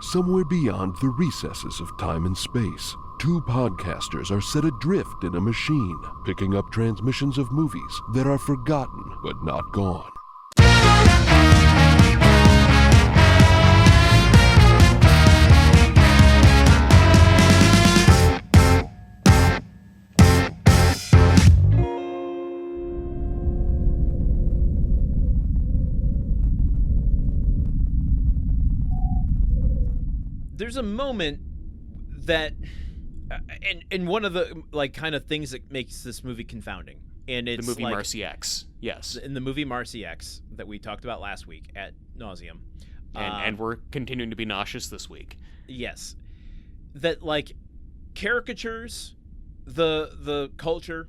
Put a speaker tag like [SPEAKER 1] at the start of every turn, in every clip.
[SPEAKER 1] Somewhere beyond the recesses of time and space, two podcasters are set adrift in a machine, picking up transmissions of movies that are forgotten but not gone.
[SPEAKER 2] There's a moment that, and one of the kind of things that makes this movie confounding, and it's
[SPEAKER 3] the movie Marci X. Yes,
[SPEAKER 2] in the movie Marci X that we talked about last week ad nauseum,
[SPEAKER 3] and we're continuing to be nauseous this week.
[SPEAKER 2] Yes, that caricatures the culture,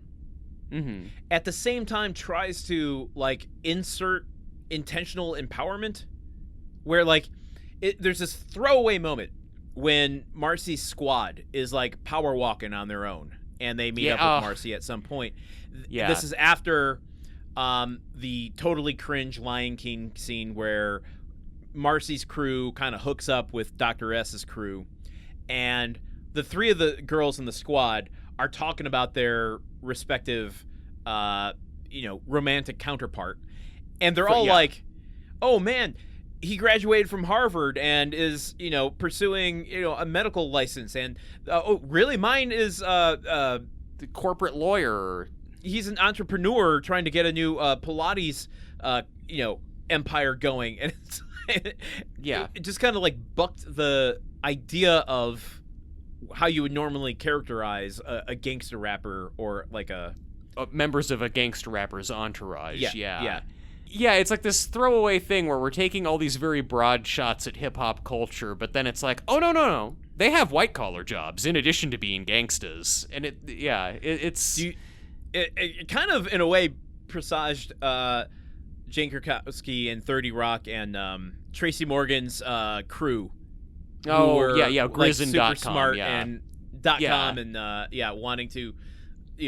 [SPEAKER 2] at the same time tries to insert intentional empowerment, where there's this throwaway moment when Marci's squad is power walking on their own, and they meet up with Marci at some point.
[SPEAKER 3] Yeah.
[SPEAKER 2] This is after the totally cringe Lion King scene where Marci's crew kind of hooks up with Dr. S's crew, and the three of the girls in the squad are talking about their respective, romantic counterpart, and they're all "Oh man, he graduated from Harvard and is, pursuing, a medical license. And, oh, really? Mine is
[SPEAKER 3] the corporate lawyer.
[SPEAKER 2] He's an entrepreneur trying to get a new Pilates, empire going." And it just kind of bucked the idea of how you would normally characterize a gangster rapper or
[SPEAKER 3] members of a gangster rapper's entourage.
[SPEAKER 2] Yeah.
[SPEAKER 3] Yeah, it's this throwaway thing where we're taking all these very broad shots at hip-hop culture, but then it's oh, no. They have white-collar jobs in addition to being gangstas. And
[SPEAKER 2] it kind of, in a way, presaged Jane Krakowski and 30 Rock and Tracy Morgan's crew.
[SPEAKER 3] Grizzin.com.
[SPEAKER 2] Super smart and .com and wanting to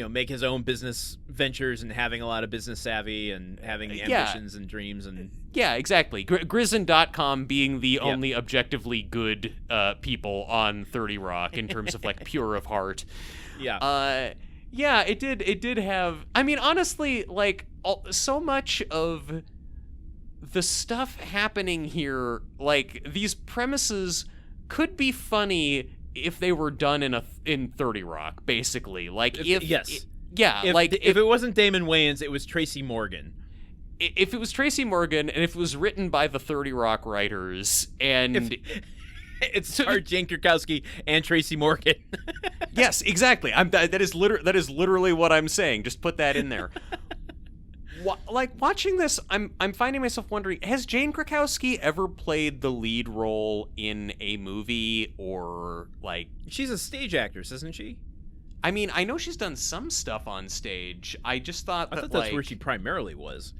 [SPEAKER 2] make his own business ventures and having a lot of business savvy and having ambitions and dreams and
[SPEAKER 3] exactly. Grizzin.com being the only objectively good people on 30 Rock in terms of pure of heart. It did have. I mean, honestly, so much of the stuff happening here, these premises could be funny if they were done in 30 Rock, basically.
[SPEAKER 2] If it wasn't Damon Wayans, it was Tracy Morgan.
[SPEAKER 3] If it was Tracy Morgan, and if it was written by the 30 Rock writers, and
[SPEAKER 2] it's Jane Krakowski and Tracy Morgan.
[SPEAKER 3] Yes, exactly. That is literally what I'm saying. Just put that in there. Watching this, I'm finding myself wondering: has Jane Krakowski ever played the lead role in a movie, or
[SPEAKER 2] She's a stage actress, isn't she?
[SPEAKER 3] I mean, I know she's done some stuff on stage. I just thought
[SPEAKER 2] that's where she primarily was.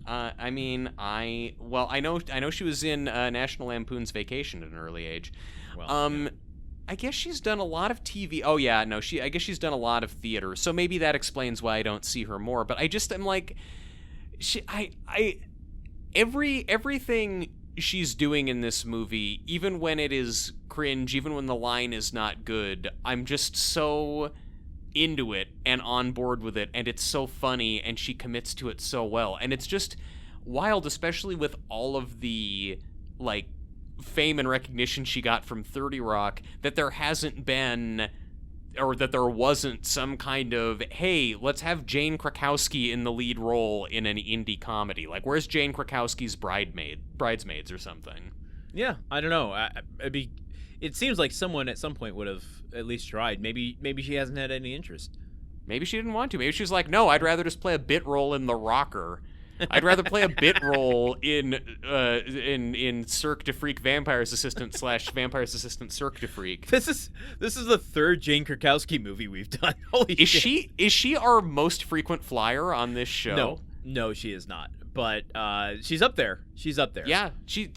[SPEAKER 3] I know she was in National Lampoon's Vacation at an early age.
[SPEAKER 2] Well,
[SPEAKER 3] I guess she's done a lot of TV. Oh yeah, no, I guess she's done a lot of theater. So maybe that explains why I don't see her more. But I just am everything she's doing in this movie, even when it is cringe, even when the line is not good, I'm just so into it and on board with it, and it's so funny, and she commits to it so well. And it's just wild, especially with all of the fame and recognition she got from 30 Rock, that there hasn't been, or that there wasn't some kind of, hey, let's have Jane Krakowski in the lead role in an indie comedy. Where's Jane Krakowski's Bridesmaids or something?
[SPEAKER 2] Yeah, I don't know. It seems like someone at some point would have at least tried. Maybe she hasn't had any interest.
[SPEAKER 3] Maybe she didn't want to. Maybe she's no, I'd rather just play a bit role in The Rocker. I'd rather play a bit role in Cirque de Freak Vampire's Assistant / Vampire's Assistant Cirque de Freak.
[SPEAKER 2] This is the third Jane Krakowski movie we've done. Holy shit.
[SPEAKER 3] Is she our most frequent flyer on this show?
[SPEAKER 2] No, she is not. But she's up there.
[SPEAKER 3] Yeah, she's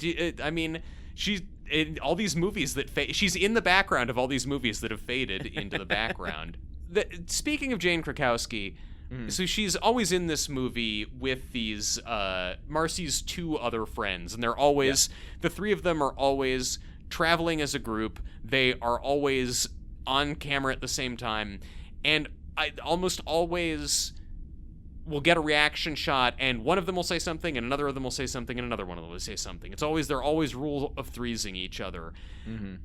[SPEAKER 3] in all these movies that she's in the background of all these movies that have faded into the background. Speaking of Jane Krakowski. So she's always in this movie with these Marci's two other friends, and they're always the three of them are always traveling as a group. They are always on camera at the same time. And I almost always will get a reaction shot, and one of them will say something, and another of them will say something, and another one of them will say something. They're always rule of threesing each other.
[SPEAKER 2] Mm-hmm.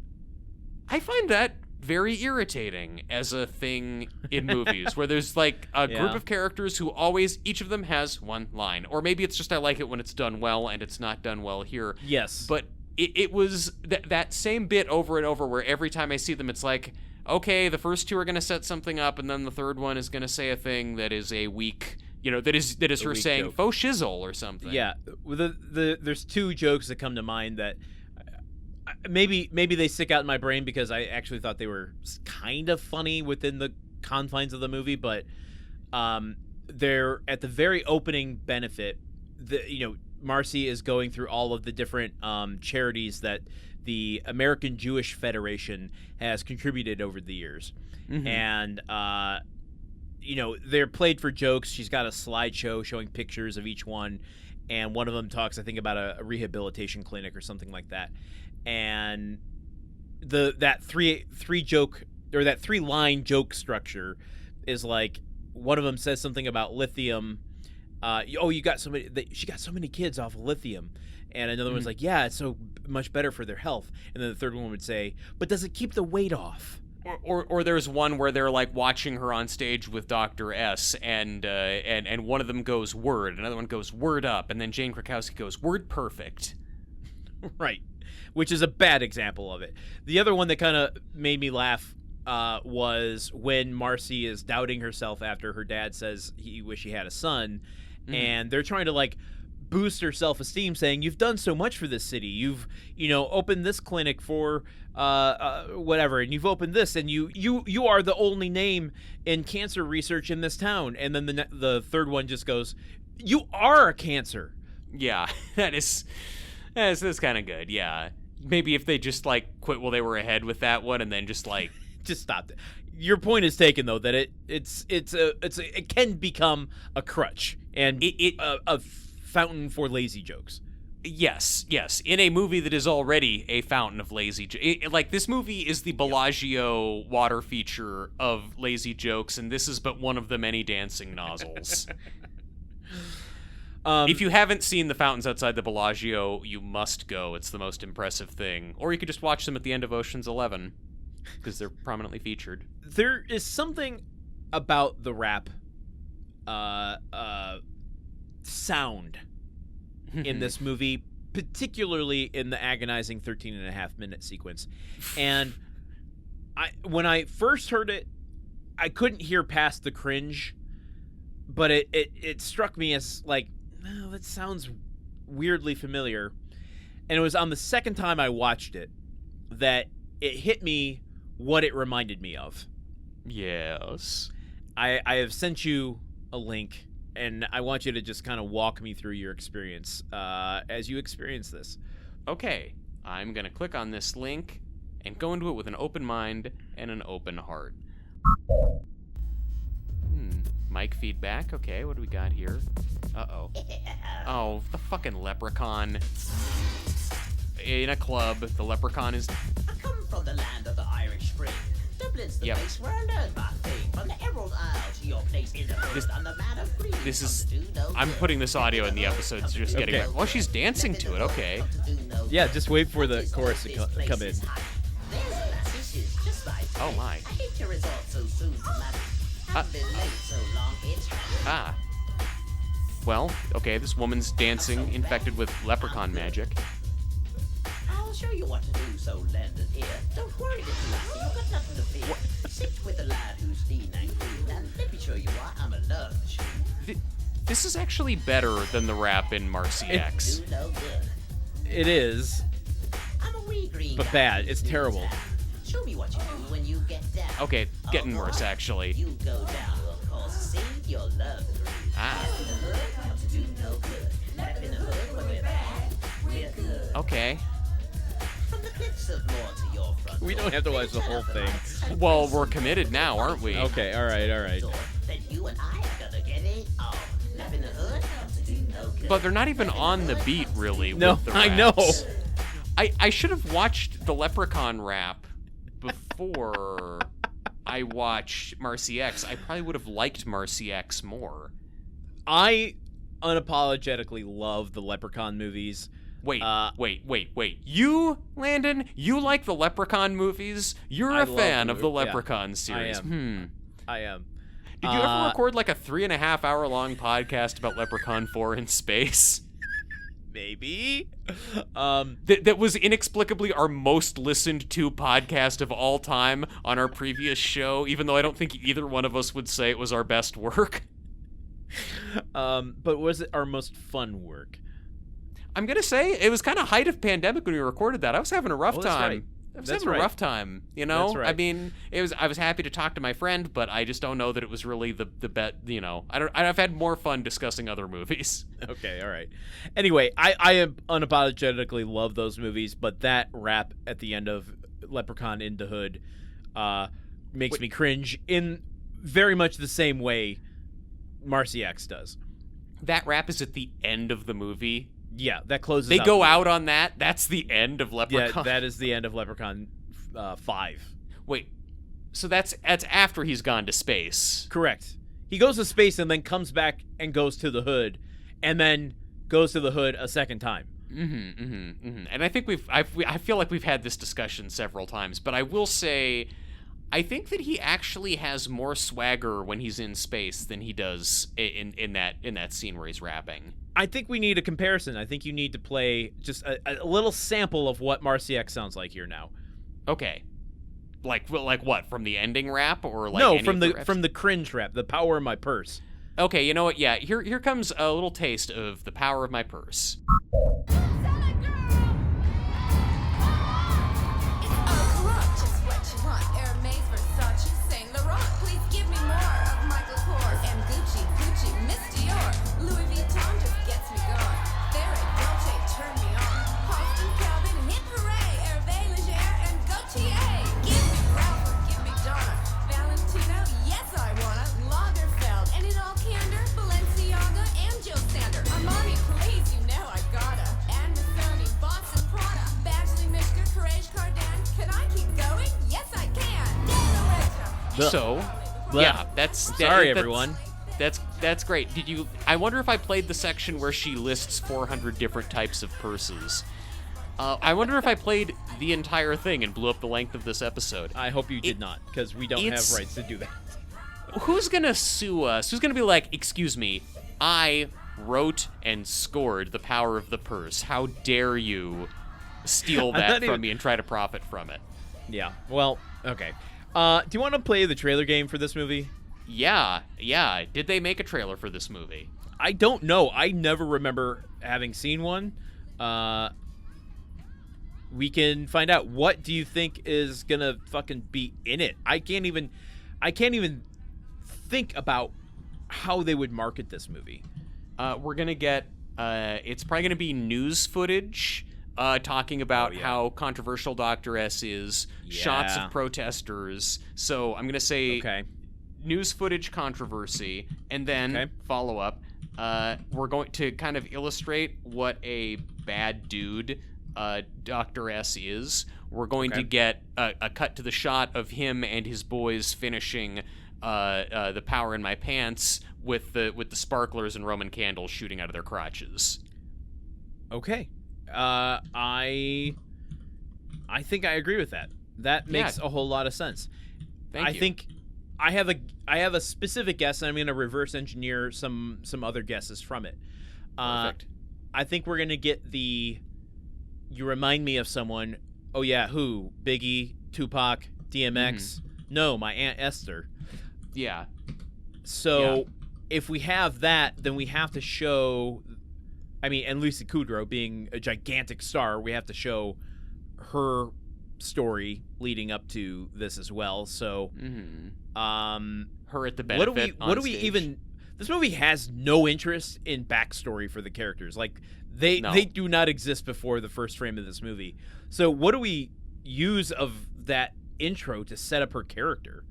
[SPEAKER 3] I find that very irritating as a thing in movies, where there's like a group of characters who always, each of them has one line. Or maybe it's just I like it when it's done well, and it's not done well here.
[SPEAKER 2] Yes.
[SPEAKER 3] But it was that same bit over and over, where every time I see them, it's like, okay, the first two are going to set something up, and then the third one is going to say a thing that is a weak, that is her saying
[SPEAKER 2] joke.
[SPEAKER 3] Faux shizzle or something.
[SPEAKER 2] Yeah, there's two jokes that come to mind that maybe they stick out in my brain because I actually thought they were kind of funny within the confines of the movie, but they're at the very opening benefit. Marci is going through all of the different charities that the American Jewish Federation has contributed over the years. Mm-hmm. And, they're played for jokes. She's got a slideshow showing pictures of each one. And one of them talks, I think, about a rehabilitation clinic or something like that. And that three line joke structure is like, one of them says something about lithium. She got so many kids off of lithium. And another one's like, yeah, it's so much better for their health. And then the third one would say, but does it keep the weight off?
[SPEAKER 3] Or there's one where they're like watching her on stage with Dr. S, and one of them goes word, another one goes word up, and then Jane Krakowski goes word perfect.
[SPEAKER 2] Right, which is a bad example of it. The other one that kind of made me laugh was when Marci is doubting herself after her dad says he wish he had a son, and they're trying to like boost her self-esteem, saying, you've done so much for this city, you've opened this clinic for whatever, and you've opened this, and you are the only name in cancer research in this town. And then the third one just goes, you are a cancer.
[SPEAKER 3] Yeah, that's kind of good. Yeah, maybe if they just like quit while they were ahead with that one, and then just like
[SPEAKER 2] just stopped it. Your point is taken, though, that it can become a crutch and a fountain for lazy jokes.
[SPEAKER 3] Yes. In a movie that is already a fountain of lazy jokes. Like, this movie is the Bellagio water feature of lazy jokes, and this is but one of the many dancing nozzles. If you haven't seen the fountains outside the Bellagio, you must go. It's the most impressive thing. Or you could just watch them at the end of Ocean's 11, because they're prominently featured.
[SPEAKER 2] There is something about the rap sound in this movie, particularly in the agonizing 13.5-minute sequence. And when I first heard it, I couldn't hear past the cringe, but it struck me as like, no, that sounds weirdly familiar. And it was on the second time I watched it that it hit me what it reminded me of.
[SPEAKER 3] Yes.
[SPEAKER 2] I have sent you a link, and I want you to just kind of walk me through your experience as you experience this.
[SPEAKER 3] Okay, I'm going to click on this link and go into it with an open mind and an open heart. Mic feedback. Okay, what do we got here? Uh-oh. Oh, the fucking leprechaun. In a club, the leprechaun is...
[SPEAKER 4] I come from the land of the Irish Spring. Dublin's the place where I learned my thing. From the Emerald Isle to your place in the hood on the man of green.
[SPEAKER 3] This is... I'm putting this audio in the episodes, just getting...
[SPEAKER 2] Okay.
[SPEAKER 3] Oh, she's dancing to it, okay.
[SPEAKER 2] Yeah, just wait for the chorus to come in.
[SPEAKER 3] Oh my. Well, okay, this woman's dancing, infected with leprechaun magic.
[SPEAKER 4] I'll show you what to do, so Landen here. Don't worry, little lassie, you've got nothing to fear. Sit with the lad who's lean and green, and let me show you why I'm a love machine.
[SPEAKER 3] This is actually better than the rap in Marci X.
[SPEAKER 4] Do no good.
[SPEAKER 2] It is,
[SPEAKER 4] I'm a wee green
[SPEAKER 2] but
[SPEAKER 4] guy
[SPEAKER 2] bad.
[SPEAKER 4] who
[SPEAKER 2] It's
[SPEAKER 4] leans
[SPEAKER 2] terrible.
[SPEAKER 4] down. Show me what you do when you get down.
[SPEAKER 3] Okay, getting worse, actually.
[SPEAKER 4] You go down, of course, save your love dream.
[SPEAKER 3] Ah.
[SPEAKER 4] Left in the hood, come to do no good. Left in the hood, when we're bad, we're good.
[SPEAKER 3] Okay.
[SPEAKER 4] From the cliffs of Moor to your front
[SPEAKER 2] We don't have to watch the whole thing.
[SPEAKER 3] Well, we're committed now, aren't we?
[SPEAKER 2] Okay, all right.
[SPEAKER 4] Then you and I are gonna get it on. Left in the hood, come to do no good.
[SPEAKER 3] But they're not even on the beat, really,
[SPEAKER 2] No,
[SPEAKER 3] with the
[SPEAKER 2] I know.
[SPEAKER 3] raps. I should have watched the Leprechaun rap before I watched Marci X. I probably would have liked Marci X more.
[SPEAKER 2] I unapologetically love the Leprechaun movies.
[SPEAKER 3] Wait. You, Landon, you like the Leprechaun movies? You're a fan of the Leprechaun series.
[SPEAKER 2] I am.
[SPEAKER 3] Did you ever record like a 3.5 hour long podcast about Leprechaun 4 in space?
[SPEAKER 2] Maybe.
[SPEAKER 3] That was inexplicably our most listened to podcast of all time on our previous show, even though I don't think either one of us would say it was our best work.
[SPEAKER 2] But was it our most fun work?
[SPEAKER 3] I'm gonna say it was kind of height of pandemic when we recorded that. I was having a rough time.
[SPEAKER 2] Right.
[SPEAKER 3] I was having a rough time, you know?
[SPEAKER 2] That's right.
[SPEAKER 3] I mean, I was happy to talk to my friend, but I just don't know that it was really the bet, you know. I've had more fun discussing other movies.
[SPEAKER 2] Okay, all right. Anyway, I unapologetically love those movies, but that rap at the end of Leprechaun in the Hood makes me cringe in very much the same way Marci X does.
[SPEAKER 3] That rap is at the end of the movie.
[SPEAKER 2] Yeah, that closes.
[SPEAKER 3] They go out on that. That's the end of Leprechaun.
[SPEAKER 2] Yeah, that is the end of Leprechaun 5.
[SPEAKER 3] Wait, so that's after he's gone to space.
[SPEAKER 2] Correct. He goes to space and then comes back and goes to the Hood, and then goes to the Hood a second time.
[SPEAKER 3] And I think I feel like we've had this discussion several times, but I will say, I think that he actually has more swagger when he's in space than he does in that scene where he's rapping.
[SPEAKER 2] I think we need a comparison. I think you need to play just a little sample of what Marci X sounds like here now.
[SPEAKER 3] Okay. Like what? From the ending rap or like
[SPEAKER 2] no, from the cringe rap, The Power of My Purse.
[SPEAKER 3] Okay, you know what? Yeah, here comes a little taste of The Power of My Purse. So, yeah,
[SPEAKER 2] sorry, everyone.
[SPEAKER 3] That's great. I wonder if I played the section where she lists 400 different types of purses. I wonder if I played the entire thing and blew up the length of this episode.
[SPEAKER 2] I hope you did not, because we don't have rights to do that.
[SPEAKER 3] Who's gonna sue us? Who's gonna be like, excuse me, I wrote and scored The Power of the Purse. How dare you steal that from me and try to profit from it?
[SPEAKER 2] Yeah, well, okay. Do you want to play the trailer game for this movie?
[SPEAKER 3] Yeah. Did they make a trailer for this movie?
[SPEAKER 2] I don't know. I never remember having seen one. We can find out. What do you think is gonna fucking be in it? I can't even think about how they would market this movie.
[SPEAKER 3] We're gonna get. It's probably gonna be news footage. Talking about how controversial Dr. S is, shots of protesters. So I'm going to say news footage controversy, and then follow up. We're going to kind of illustrate what a bad dude Dr. S is. We're going to get a cut to the shot of him and his boys finishing The Power in My Pants with the sparklers and Roman candles shooting out of their crotches.
[SPEAKER 2] Okay. I think I agree with that. That makes a whole lot of sense.
[SPEAKER 3] Thank you.
[SPEAKER 2] I think I have a specific guess, and I'm going to reverse engineer some other guesses from it.
[SPEAKER 3] Perfect.
[SPEAKER 2] I think we're going to get you remind me of someone. Oh yeah, who? Biggie, Tupac, DMX. No, my Aunt Esther.
[SPEAKER 3] Yeah.
[SPEAKER 2] So if we have that, then we have to show. I mean, and Lucy Kudrow being a gigantic star, we have to show her story leading up to this as well. So,
[SPEAKER 3] her at the benefit.
[SPEAKER 2] What do we even? This movie has no interest in backstory for the characters. Like they do not exist before the first frame of this movie. So, what do we use of that intro to set up her character?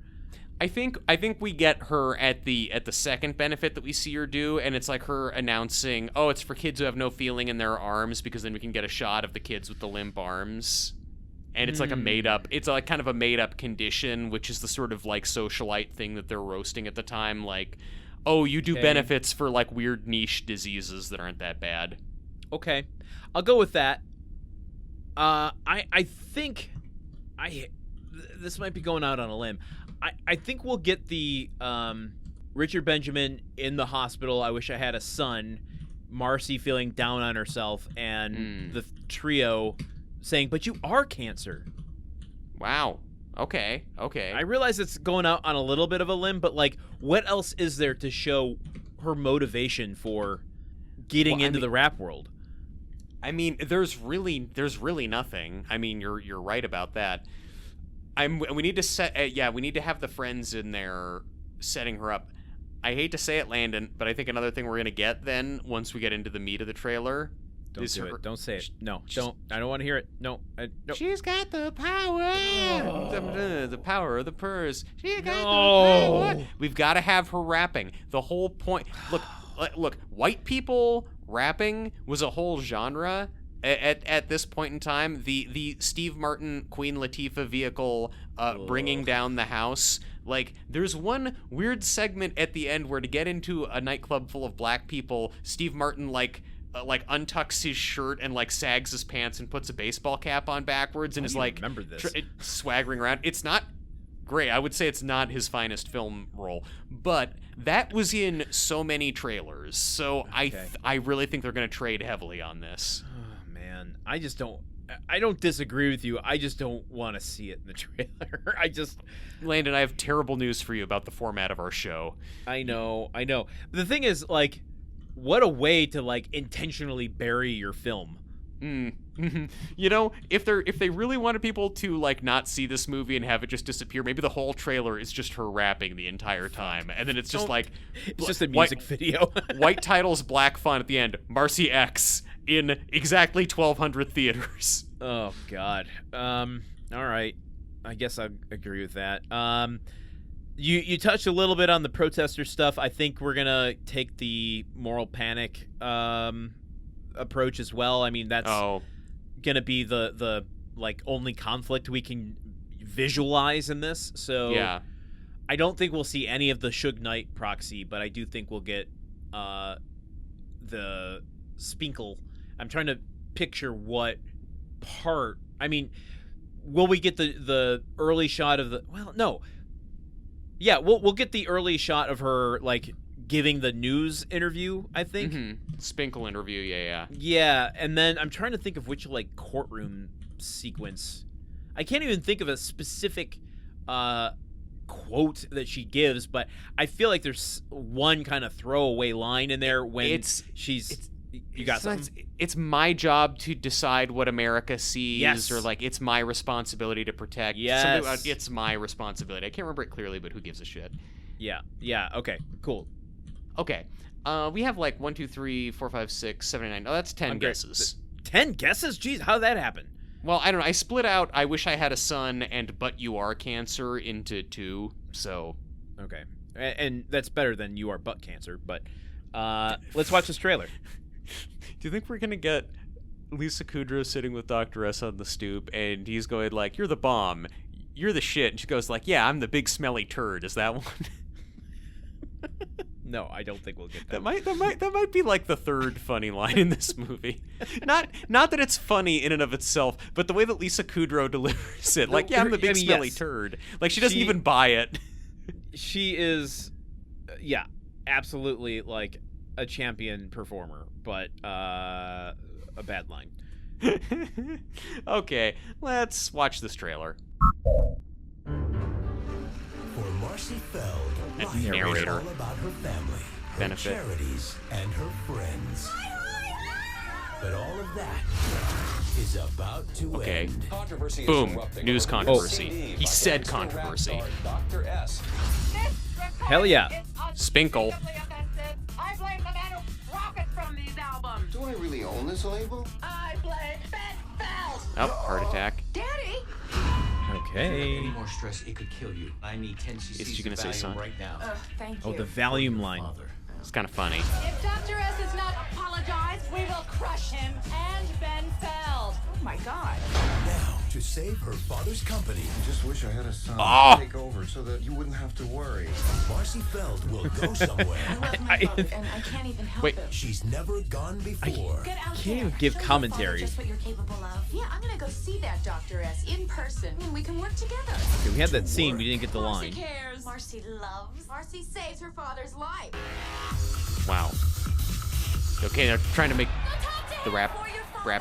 [SPEAKER 3] I think we get her at the second benefit that we see her do, and it's like her announcing, "Oh, it's for kids who have no feeling in their arms," because then we can get a shot of the kids with the limp arms. And it's like it's like kind of a made up condition, which is the sort of like socialite thing that they're roasting at the time. Like, oh, you do benefits for like weird niche diseases that aren't that bad.
[SPEAKER 2] Okay, I'll go with that. I think this might be going out on a limb. I think we'll get the Richard Benjamin in the hospital. I wish I had a son. Marcy feeling down on herself, and the trio saying, "But you are cancer."
[SPEAKER 3] Wow. Okay.
[SPEAKER 2] I realize it's going out on a little bit of a limb, but like, what else is there to show her motivation for getting into the rap world?
[SPEAKER 3] I mean, there's really nothing. I mean, you're right about that. We need to we need to have the friends in there setting her up. I hate to say it, Landon, but I think another thing we're gonna get then once we get into the meat of the trailer.
[SPEAKER 2] Don't do it. Don't say it. No, don't. I don't want to hear it. No. No.
[SPEAKER 3] She's got the power. The power of the purse. She got the power. We've got to have her rapping. The whole point. Look. White people rapping was a whole genre at this point in time. The Steve Martin Queen Latifah vehicle bringing down the house. Like, there's one weird segment at the end where to get into a nightclub full of black people, Steve Martin untucks his shirt and like sags his pants and puts a baseball cap on backwards and is like swaggering around. It's not great. I would say it's not his finest film role, but that was in so many trailers. So okay. I really think they're going to trade heavily on this.
[SPEAKER 2] Oh man, I don't disagree with you. I just don't want to see it in the trailer.
[SPEAKER 3] Landon, I have terrible news for you about the format of our show.
[SPEAKER 2] I know. The thing is, like, what a way to like intentionally bury your film.
[SPEAKER 3] You know, if they really wanted people to like not see this movie and have it just disappear, maybe the whole trailer is just her rapping the entire time, and then it's just
[SPEAKER 2] just a music video.
[SPEAKER 3] White titles, black font at the end. Marci X in exactly 1,200 theaters.
[SPEAKER 2] Oh God. All right. I guess I agree with that. You touched a little bit on the protester stuff. I think we're gonna take the moral panic approach as well. I mean, that's gonna be the like only conflict we can visualize in this. So
[SPEAKER 3] yeah,
[SPEAKER 2] I don't think we'll see any of the Suge Knight proxy, but I do think we'll get the Spinkle. I'm trying to picture what part. I mean, will we get the early shot of the? Well, no. Yeah, we'll get the early shot of her like giving the news interview, I think.
[SPEAKER 3] Spinkle interview, yeah.
[SPEAKER 2] Yeah, and then I'm trying to think of which like courtroom sequence. I can't even think of a specific quote that she gives, but I feel like there's one kind of throwaway line in there when you got something?
[SPEAKER 3] It's my job to decide what America sees, or like it's my responsibility to protect.
[SPEAKER 2] Yes.
[SPEAKER 3] It's my responsibility. I can't remember it clearly, but who gives a shit?
[SPEAKER 2] Yeah. Okay. Cool.
[SPEAKER 3] Okay. We have like 1, 2, 3, 4, 5, 6, 7, 8, 9. Oh, that's 10 guesses.
[SPEAKER 2] 10 guesses? Jeez, how'd that happen?
[SPEAKER 3] Well, I don't know. I split out I Wish I Had a Son and But You Are Cancer into 2, so.
[SPEAKER 2] Okay. And that's better than You Are Butt Cancer, but let's watch this trailer.
[SPEAKER 3] Do you think we're going to get Lisa Kudrow sitting with Dr. S on the stoop, and he's going like, "You're the bomb. You're the shit." And she goes like, "Yeah, I'm the big smelly turd." Is that one?
[SPEAKER 2] No, I don't think we'll get that.
[SPEAKER 3] That might be like the third funny line in this movie. Not that it's funny in and of itself, but the way that Lisa Kudrow delivers it, like, "Yeah, I'm the big smelly turd." Like she doesn't even buy it.
[SPEAKER 2] She is, yeah, absolutely like a champion performer, but a bad line.
[SPEAKER 3] Okay, let's watch this trailer.
[SPEAKER 5] For Marci Feld, life is all about her family, her charities, and her friends. But all of that is about to end.
[SPEAKER 3] Controversy. Boom. News controversy. He said controversy.
[SPEAKER 6] Dr. S.
[SPEAKER 2] Hell yeah.
[SPEAKER 3] Spinkle.
[SPEAKER 7] I blame the man who profits from these albums.
[SPEAKER 6] Do I really own this label?
[SPEAKER 7] I blame Ben Feld.
[SPEAKER 3] Oh, heart attack.
[SPEAKER 7] Daddy?
[SPEAKER 2] Okay.
[SPEAKER 6] Any more stress, it could kill you. I need 10 cc's
[SPEAKER 3] Is she gonna
[SPEAKER 6] of
[SPEAKER 3] say
[SPEAKER 6] Valium
[SPEAKER 3] son?
[SPEAKER 6] right now.
[SPEAKER 8] Thank you.
[SPEAKER 2] Oh, the Valium line.
[SPEAKER 6] Father.
[SPEAKER 3] It's kind of funny.
[SPEAKER 7] If Dr. S is not apologized, we will crush him and Ben Feld.
[SPEAKER 8] Oh my God.
[SPEAKER 5] Now, to save her father's company,
[SPEAKER 9] I just wish I had a son
[SPEAKER 3] Oh.
[SPEAKER 9] to take over so that you wouldn't have to worry.
[SPEAKER 5] Marci Feld will go somewhere
[SPEAKER 8] I love my father, and I can't even help
[SPEAKER 3] Wait.
[SPEAKER 8] it.
[SPEAKER 5] she's never gone before.
[SPEAKER 8] Get out
[SPEAKER 2] Can't
[SPEAKER 8] there.
[SPEAKER 2] even give
[SPEAKER 8] Show your
[SPEAKER 2] commentary.
[SPEAKER 8] father just what you're capable of. Yeah, I'm gonna go see that Dr. S in person, and we can work together.
[SPEAKER 2] Okay, we had that scene. We didn't get the line.
[SPEAKER 8] cares. Marci loves. Marci saves her father's life.
[SPEAKER 3] Wow. Okay, they're trying to make the rap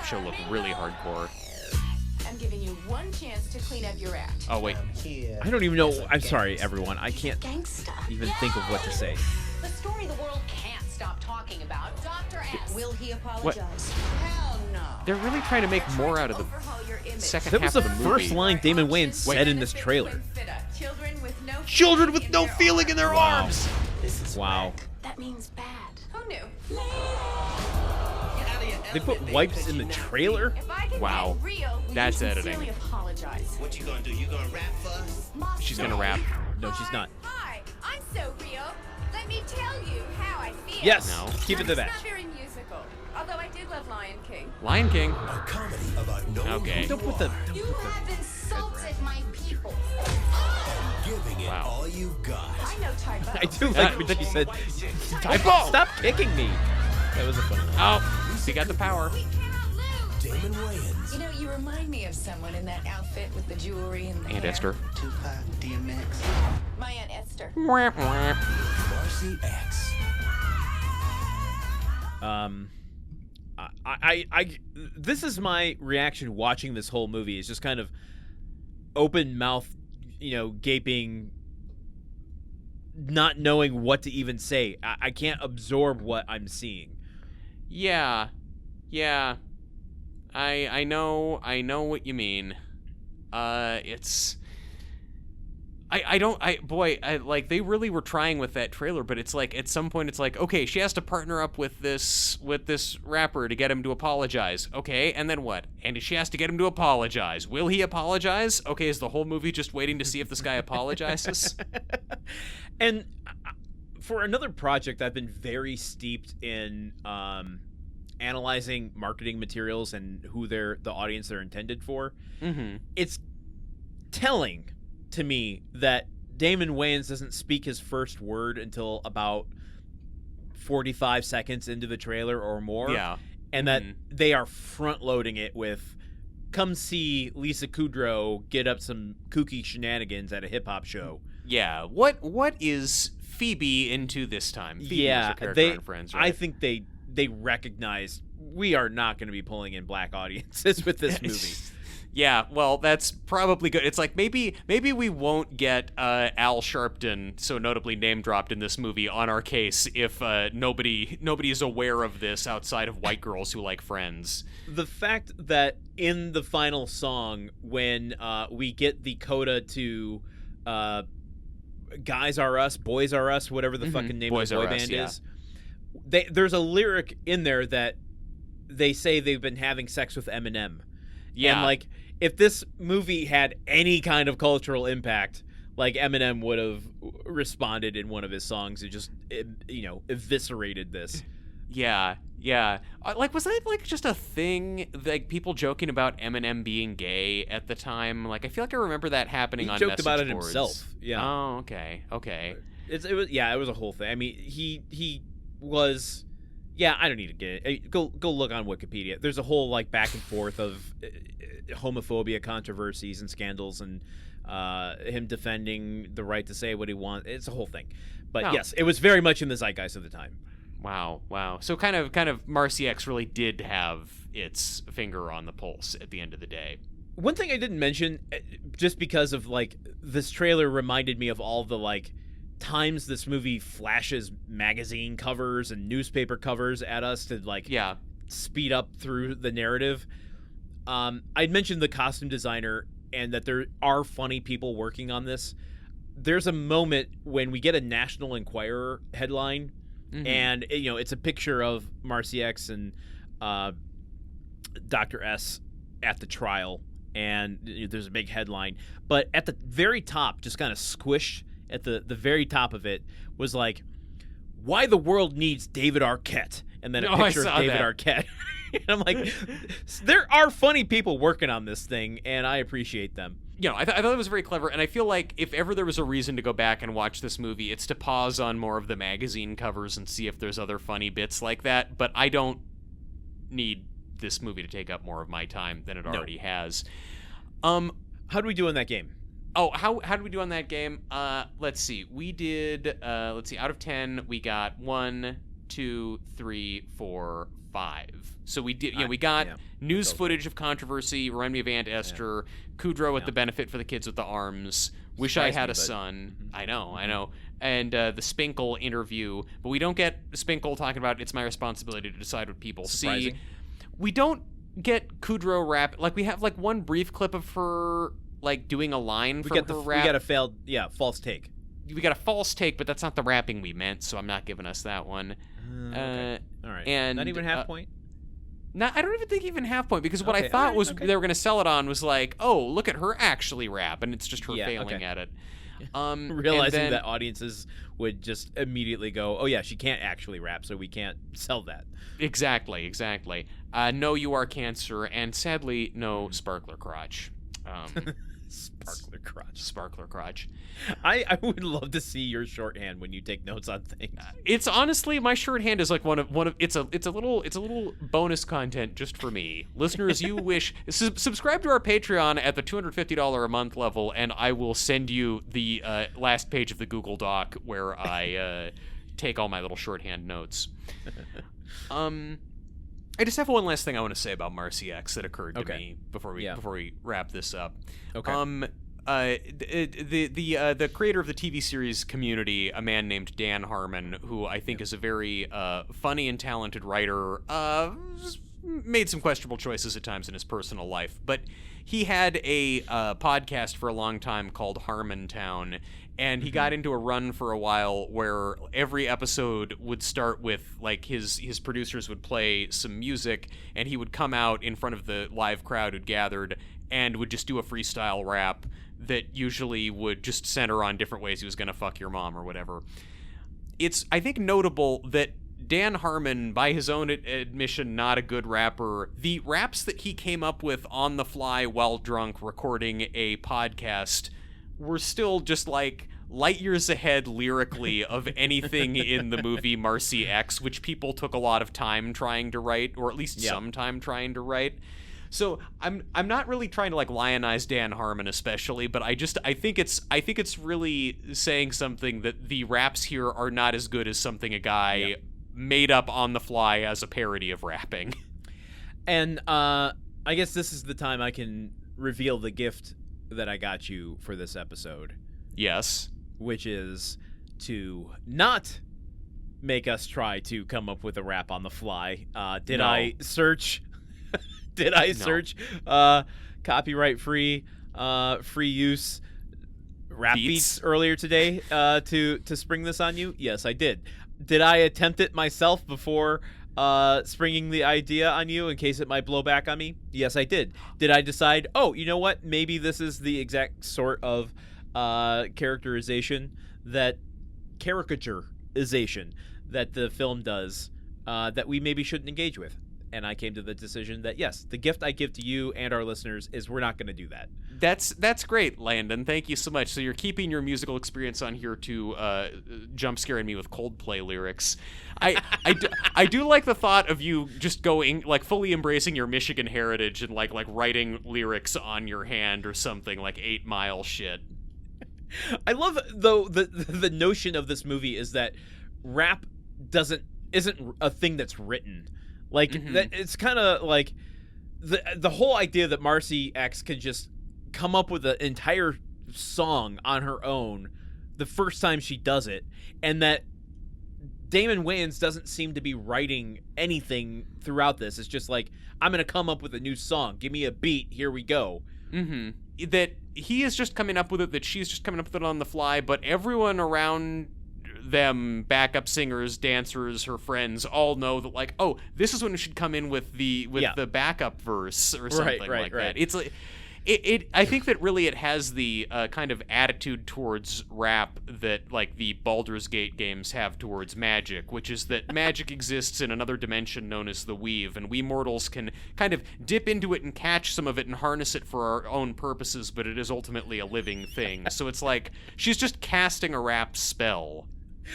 [SPEAKER 3] show look really hardcore.
[SPEAKER 8] I'm giving you one chance to clean up your act.
[SPEAKER 3] Oh wait,
[SPEAKER 2] I don't even know. I'm sorry, everyone. I can't
[SPEAKER 8] Gangsta.
[SPEAKER 2] even think of what to say.
[SPEAKER 7] The story the world can't stop talking about. Dr. S.
[SPEAKER 4] Will he apologize?
[SPEAKER 7] Hell no.
[SPEAKER 3] they're really trying to make more out of the
[SPEAKER 8] Overhaul your image.
[SPEAKER 3] second
[SPEAKER 2] That was
[SPEAKER 3] half
[SPEAKER 2] the
[SPEAKER 3] of the movie.
[SPEAKER 2] first line Damon Wayans said in this trailer.
[SPEAKER 8] Children with no
[SPEAKER 3] Children with no feeling in their
[SPEAKER 2] Wow.
[SPEAKER 3] arms.
[SPEAKER 2] Wow.
[SPEAKER 8] That means bad. Who knew?
[SPEAKER 2] They put wipes in the trailer?
[SPEAKER 8] If I can
[SPEAKER 3] Wow.
[SPEAKER 8] get real, will
[SPEAKER 3] That's
[SPEAKER 8] you
[SPEAKER 3] editing.
[SPEAKER 8] sincerely apologize?
[SPEAKER 4] What you gonna do? You gonna rap for us?
[SPEAKER 3] She's gonna rap.
[SPEAKER 2] No, she's not.
[SPEAKER 8] Hi, I'm so real. Let me tell you how I feel.
[SPEAKER 2] Yes.
[SPEAKER 3] No.
[SPEAKER 2] Keep it to that.
[SPEAKER 8] It's not very musical, although I did love Lion King.
[SPEAKER 3] Lion King.
[SPEAKER 5] A comedy about no
[SPEAKER 3] Okay.
[SPEAKER 2] Don't put the.
[SPEAKER 7] You have insulted my people.
[SPEAKER 5] giving it
[SPEAKER 3] Wow.
[SPEAKER 5] all you got.
[SPEAKER 8] I know typo.
[SPEAKER 2] I do like when she said,
[SPEAKER 3] Typo.
[SPEAKER 2] "Stop kicking me." That was a funny one.
[SPEAKER 3] Oh, she got the power.
[SPEAKER 7] We cannot lose.
[SPEAKER 5] Damon Wayans,
[SPEAKER 8] You know, you remind me of someone in that outfit with the jewelry and the
[SPEAKER 3] Aunt
[SPEAKER 8] hair.
[SPEAKER 3] Esther.
[SPEAKER 4] Tupac, DMX.
[SPEAKER 8] My Aunt Esther.
[SPEAKER 5] Marci X.
[SPEAKER 2] This is my reaction watching this whole movie. Is just kind of open mouth, gaping, not knowing what to even say. I can't absorb what I'm seeing.
[SPEAKER 3] Yeah. I know what you mean. It's they really were trying with that trailer, but it's like at some point it's like, okay, she has to partner up with this rapper to get him to apologize. Okay, and then what? And she has to get him to apologize. Will he apologize? Okay, is the whole movie just waiting to see if this guy apologizes?
[SPEAKER 2] And for another project, I've been very steeped in analyzing marketing materials and who the audience they're intended for.
[SPEAKER 3] Mm-hmm.
[SPEAKER 2] It's telling to me that Damon Wayans doesn't speak his first word until about 45 seconds into the trailer or more.
[SPEAKER 3] Yeah.
[SPEAKER 2] And that they are front-loading it with, come see Lisa Kudrow get up some kooky shenanigans at a hip-hop show.
[SPEAKER 3] Yeah. What is Phoebe into this time? Phoebe was her character on Friends, right?
[SPEAKER 2] I think they recognize we are not going to be pulling in black audiences with this movie.
[SPEAKER 3] Yeah, well, that's probably good. It's like maybe we won't get Al Sharpton so notably name dropped in this movie on our case if nobody is aware of this outside of white girls who like Friends.
[SPEAKER 2] The fact that in the final song, when we get the coda to "Guys Are Us, Boys Are Us," whatever the fucking name
[SPEAKER 3] Boys
[SPEAKER 2] of the
[SPEAKER 3] Are
[SPEAKER 2] boy
[SPEAKER 3] Us,
[SPEAKER 2] band
[SPEAKER 3] yeah.
[SPEAKER 2] is, there's a lyric in there that they say they've been having sex with Eminem.
[SPEAKER 3] Yeah,
[SPEAKER 2] And like, if this movie had any kind of cultural impact, like Eminem would have responded in one of his songs and just, eviscerated this.
[SPEAKER 3] Yeah. Was that like just a thing? Like people joking about Eminem being gay at the time? Like I feel like I remember that happening
[SPEAKER 2] He
[SPEAKER 3] on
[SPEAKER 2] joked
[SPEAKER 3] message
[SPEAKER 2] about it
[SPEAKER 3] boards.
[SPEAKER 2] himself. Yeah.
[SPEAKER 3] Oh, okay.
[SPEAKER 2] It was a whole thing. I mean, he was. Yeah, I don't need to get it. Go look on Wikipedia. There's a whole like back and forth of homophobia controversies and scandals, and him defending the right to say what he wants. It's a whole thing. But yes, it was very much in the zeitgeist of the time.
[SPEAKER 3] Wow. So kind of Marci X really did have its finger on the pulse at the end of the day.
[SPEAKER 2] One thing I didn't mention, just because of like this trailer reminded me of all the like times this movie flashes magazine covers and newspaper covers at us to like speed up through the narrative. I'd mentioned the costume designer and that there are funny people working on this. There's a moment when we get a National Enquirer headline, and it's a picture of Marci X and Dr. S at the trial, and there's a big headline. But at the very top, just kind of squished at the very top of it, was like, why the world needs David Arquette. And then a picture of David Arquette. And I'm like, there are funny people working on this thing, and I appreciate them.
[SPEAKER 3] I thought it was very clever, and I feel like if ever there was a reason to go back and watch this movie, it's to pause on more of the magazine covers and see if there's other funny bits like that, but I don't need this movie to take up more of my time than it already has.
[SPEAKER 2] How do we do in that game?
[SPEAKER 3] Oh, how did we do on that game? Let's see. We did, out of 10, we got 1, 2, 3, 4, 5. So we did, we got news footage of controversy, remind me of Aunt Esther, Kudrow at the benefit for the kids with the arms, Wish I Had a Son. I know. And the Spinkle interview, but we don't get Spinkle talking about it's my responsibility to decide what people see. We don't get Kudrow rap. Like, we have, like, one brief clip of her, like, doing a line from her rap.
[SPEAKER 2] We got a false take.
[SPEAKER 3] We got a false take, but that's not the rapping we meant, so I'm not giving us that one.
[SPEAKER 2] Okay. All right.
[SPEAKER 3] And
[SPEAKER 2] not even half point?
[SPEAKER 3] I don't even think even half point, because what I thought was they were going to sell it on was like, oh, look at her actually rap, and it's just her failing at it.
[SPEAKER 2] Realizing that audiences would just immediately go, oh yeah, she can't actually rap, so we can't sell that.
[SPEAKER 3] Exactly. No, you are cancer, and sadly, no sparkler crotch. Sparkler crotch.
[SPEAKER 2] I would love to see your shorthand when you take notes on things.
[SPEAKER 3] It's honestly, my shorthand is like one of it's a little bonus content just for me. Listeners, you wish subscribe to our Patreon at the $250 a month level, and I will send you the last page of the Google Doc where I take all my little shorthand notes. I just have one last thing I want to say about Marci X that occurred to me before we wrap this up.
[SPEAKER 2] Okay.
[SPEAKER 3] The creator of the TV series Community, a man named Dan Harmon, who I think is a very funny and talented writer, made some questionable choices at times in his personal life, but he had a podcast for a long time called Harmontown. And he got into a run for a while where every episode would start with, like, his producers would play some music, and he would come out in front of the live crowd who'd gathered and would just do a freestyle rap that usually would just center on different ways he was going to fuck your mom or whatever. It's, I think, notable that Dan Harmon, by his own admission, not a good rapper, the raps that he came up with on the fly while drunk recording a podcast were still just like light years ahead lyrically of anything in the movie Marci X, which people took a lot of time trying to write, or at least some time trying to write. So I'm not really trying to like lionize Dan Harmon especially, but I think it's really saying something that the raps here are not as good as something a guy made up on the fly as a parody of rapping.
[SPEAKER 2] And I guess this is the time I can reveal the gift that I got you for this episode.
[SPEAKER 3] Yes.
[SPEAKER 2] Which is to not make us try to come up with a rap on the fly. Did I search copyright free use rap beats earlier today to spring this on you? Yes, I did. Did I attempt it myself before springing the idea on you in case it might blow back on me? Yes, I did. Did I decide, oh, you know what? Maybe this is the exact sort of caricaturization that the film does that we maybe shouldn't engage with. And I came to the decision that, yes, the gift I give to you and our listeners is we're not going to do that.
[SPEAKER 3] That's great, Landon. Thank you so much. So you're keeping your musical experience on here to jump scaring me with Coldplay lyrics. I do like the thought of you just going, like, fully embracing your Michigan heritage and like writing lyrics on your hand or something, like 8 Mile shit.
[SPEAKER 2] I love, though, the notion of this movie is that rap isn't a thing that's written. Like, that it's kind of like the whole idea that Marci X can just come up with an entire song on her own the first time she does it, and that Damon Wayans doesn't seem to be writing anything throughout this. It's just like, I'm going to come up with a new song. Give me a beat. Here we go.
[SPEAKER 3] That he is just coming up with it, that she's just coming up with it on the fly, but everyone around them, backup singers, dancers, her friends, all know that, like, oh, this is when we should come in with the backup verse or something like that. It's like, I think that really it has the kind of attitude towards rap that like the Baldur's Gate games have towards magic, which is that magic exists in another dimension known as the Weave, and we mortals can kind of dip into it and catch some of it and harness it for our own purposes, but it is ultimately a living thing. So it's like she's just casting a rap spell.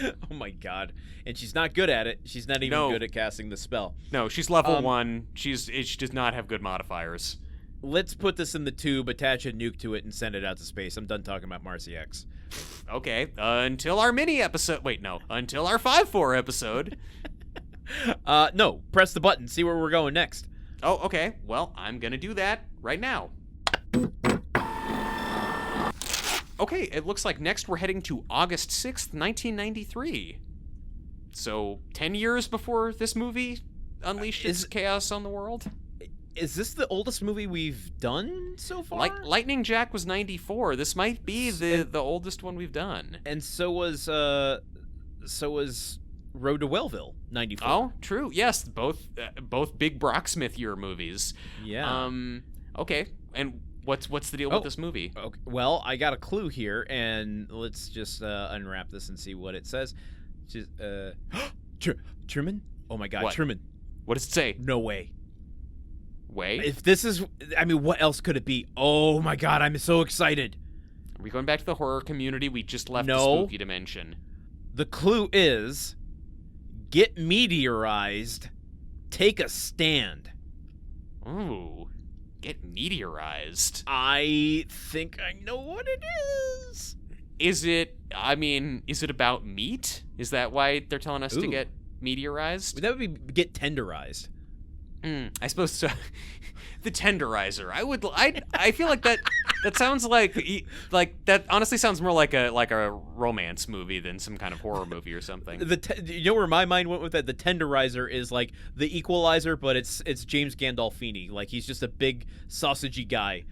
[SPEAKER 2] Oh my god. And she's not good at it. She's not even good at casting the spell.
[SPEAKER 3] No, she's level 1. She does not have good modifiers.
[SPEAKER 2] Let's put this in the tube, attach a nuke to it, and send it out to space. I'm done talking about Marci X.
[SPEAKER 3] Okay, until our mini episode. Wait, no, until our 5-4 episode.
[SPEAKER 2] No, press the button. See where we're going next.
[SPEAKER 3] Oh, okay. Well, I'm gonna do that right now. Okay, it looks like next we're heading to August 6th, 1993. So, 10 years before this movie unleashed its chaos on the world?
[SPEAKER 2] Is this the oldest movie we've done so far?
[SPEAKER 3] Lightning Jack was 94. This might be the oldest one we've done.
[SPEAKER 2] And so was Road to Wellville, 94.
[SPEAKER 3] Oh, true. Yes, both big Brocksmith year movies.
[SPEAKER 2] Yeah.
[SPEAKER 3] Okay. And what's the deal with this movie?
[SPEAKER 2] Okay. Well, I got a clue here, and let's just unwrap this and see what it says. Just, Truman? Oh my God,
[SPEAKER 3] what?
[SPEAKER 2] Truman.
[SPEAKER 3] What does it say?
[SPEAKER 2] No way.
[SPEAKER 3] Way?
[SPEAKER 2] If this is, I mean, what else could it be? Oh my God, I'm so excited.
[SPEAKER 3] Are we going back to the horror community? We just left the spooky dimension.
[SPEAKER 2] The clue is, get meteorized, take a stand.
[SPEAKER 3] Ooh, get meteorized.
[SPEAKER 2] I think I know what it is.
[SPEAKER 3] Is it about meat? Is that why they're telling us to get meteorized?
[SPEAKER 2] That would be get tenderized.
[SPEAKER 3] I suppose so. The tenderizer. I feel like that sounds like that honestly sounds more like a romance movie than some kind of horror movie or something.
[SPEAKER 2] You know where my mind went with that? The tenderizer is like the Equalizer, but it's James Gandolfini. Like he's just a big sausagey guy.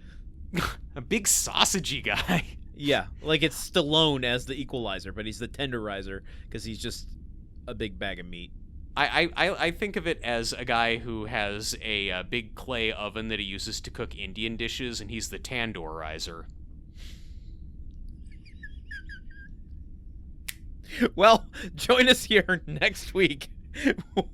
[SPEAKER 3] A big sausagey guy.
[SPEAKER 2] Yeah, like it's Stallone as the Equalizer, but he's the tenderizer because he's just a big bag of meat.
[SPEAKER 3] I think of it as a guy who has a big clay oven that he uses to cook Indian dishes, and he's the tandorizer.
[SPEAKER 2] Well, join us here next week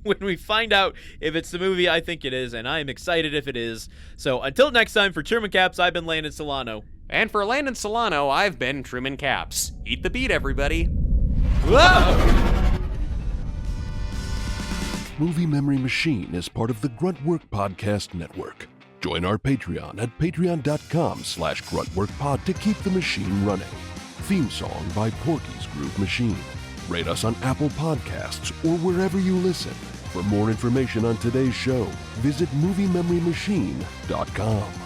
[SPEAKER 2] when we find out if it's the movie I think it is, and I am excited if it is. So until next time, for Truman Caps, I've been Landon Celano.
[SPEAKER 3] And for Landon Celano, I've been Truman Caps. Eat the beat, everybody. Whoa!
[SPEAKER 1] Movie Memory Machine is part of the Gruntwork Podcast Network. Join our Patreon at patreon.com/gruntworkpod to keep the machine running. Theme song by Porky's Groove Machine. Rate us on Apple Podcasts or wherever you listen. For more information on today's show, visit MovieMemoryMachine.com.